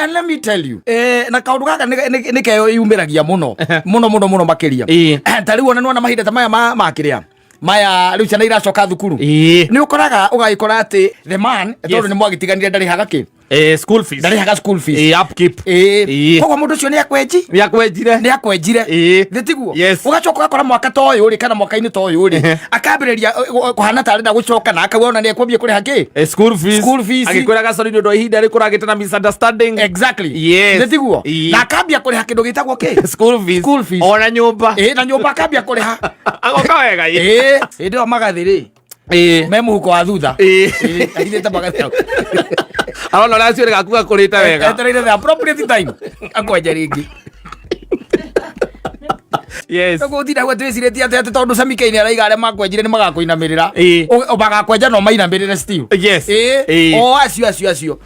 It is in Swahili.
and let me tell you na kaundu gaka ni keyo yumiragia muno makiria tariu ona nwana mahinda ta maya makiria maya riu ciana iracoka thukuru ni ukoraga ugagikora ati the man tondu ni mwagitiganire ndari hagaki school fees ndari haga school fees upkeep koguo mundu ucio ni akwenjire thitiguo ugacoka ugakora mwaka ta uyu ri kana mwaka-ini ta uyu ri akambiriria kuhana ta arenda gucoka na akauga ona ni ekwambia kuri haki school fees agikwiraga sorry ndo ihinda ri kuragite na misunderstanding exactly thitiguo na akambia kuri haki ndo gitagwo ki school fees ona nyumba na nyumba akambia kuri ha agoka wega ndio magathiri me muhuko wa thutha ahithite magathiri arona racio ri gakuga kurita wega etereire the appropriate time akwenja ringi yes ko thira gwa twiciretie ati tondu samikeini araiga are makwenjire ni magakuinamirira o bagakwenja no mainamirire still yes o acio